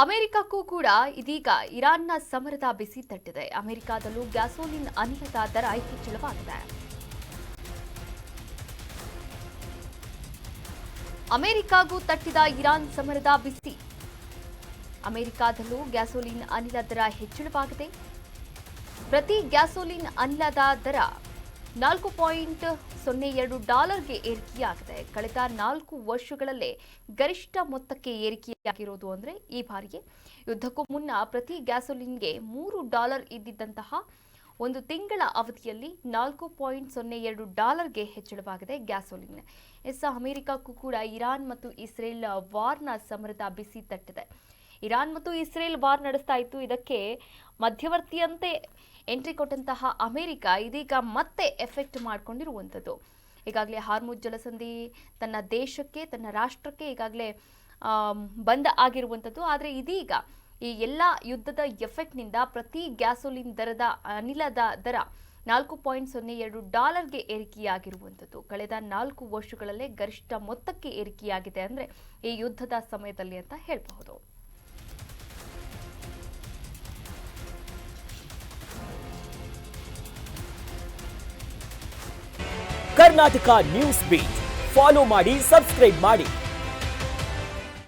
ಅಮೆರಿಕಕ್ಕೂ ಕೂಡ ಇದೀಗ ಇರಾನ್ನ ಸಮರದ ಬಿಸಿ ತಟ್ಟಿದೆ. ಅಮೆರಿಕದಲ್ಲೂ ಗ್ಯಾಸೋಲಿನ್ ಅನಿಲದ ದರ ಹೆಚ್ಚಳವಾಗಿದೆ. ಅಮೆರಿಕಗೂ ತಟ್ಟಿದ ಇರಾನ್ ಸಮರದ ಬಿಸಿ. ಅಮೆರಿಕದಲ್ಲೂ ಗ್ಯಾಸೋಲಿನ್ ಅನಿಲ ದರ ಹೆಚ್ಚಳವಾಗಿದೆ. ಪ್ರತಿ ಗ್ಯಾಸೋಲಿನ್ ಅನಿಲದ ದರ $4.02ಗೆ ಏರಿಕೆಯಾಗಿದೆ. ಕಳೆದ 4 ವರ್ಷಗಳಲ್ಲೇ ಗರಿಷ್ಠ ಮೊತ್ತಕ್ಕೆ ಏರಿಕೆಯಾಗಿರೋದು. ಅಂದರೆ ಈ ಬಾರಿಗೆ ಯುದ್ಧಕ್ಕೂ ಮುನ್ನ ಪ್ರತಿ ಗ್ಯಾಸೋಲಿನ್ಗೆ $3 ಇದ್ದಿದ್ದಂತಹ ಒಂದು ತಿಂಗಳ ಅವಧಿಯಲ್ಲಿ $4.02ಗೆ ಹೆಚ್ಚಳವಾಗಿದೆ ಗ್ಯಾಸೋಲಿನ್. ಅಮೆರಿಕಕ್ಕೂ ಕೂಡ ಇರಾನ್ ಮತ್ತು ಇಸ್ರೇಲ್ ವಾರ್ನ ಸಮರದ ಬಿಸಿ ತಟ್ಟಿದೆ. ಇರಾನ್ ಮತ್ತು ಇಸ್ರೇಲ್ ವಾರ್ ನಡೆಸ್ತಾ ಇತ್ತು. ಇದಕ್ಕೆ ಮಧ್ಯವರ್ತಿಯಂತೆ ಎಂಟ್ರಿ ಕೊಟ್ಟಂತಹ ಅಮೆರಿಕ ಇದೀಗ ಮತ್ತೆ ಎಫೆಕ್ಟ್ ಮಾಡಿಕೊಂಡಿರುವಂಥದ್ದು. ಈಗಾಗಲೇ ಹಾರ್ಮುಜ್ ಜಲಸಂಧಿ ತನ್ನ ದೇಶಕ್ಕೆ, ತನ್ನ ರಾಷ್ಟ್ರಕ್ಕೆ ಈಗಾಗಲೇ ಬಂದ್ ಆಗಿರುವಂಥದ್ದು. ಆದರೆ ಇದೀಗ ಈ ಎಲ್ಲ ಯುದ್ಧದ ಎಫೆಕ್ಟ್ನಿಂದ ಪ್ರತಿ ಗ್ಯಾಸೋಲಿನ್ ದರದ ಅನಿಲದ ದರ $4.02ಗೆ ಏರಿಕೆಯಾಗಿರುವಂಥದ್ದು. ಕಳೆದ 4 ವರ್ಷಗಳಲ್ಲೇ ಗರಿಷ್ಠ ಮೊತ್ತಕ್ಕೆ ಏರಿಕೆಯಾಗಿದೆ ಅಂದರೆ ಈ ಯುದ್ಧದ ಸಮಯದಲ್ಲಿ ಅಂತ ಹೇಳಬಹುದು. ಕರ್ನಾಟಕ ನ್ಯೂಸ್ ಬೀಟ್ ಫಾಲೋ ಮಾಡಿ, ಸಬ್ಸ್ಕ್ರೈಬ್ ಮಾಡಿ.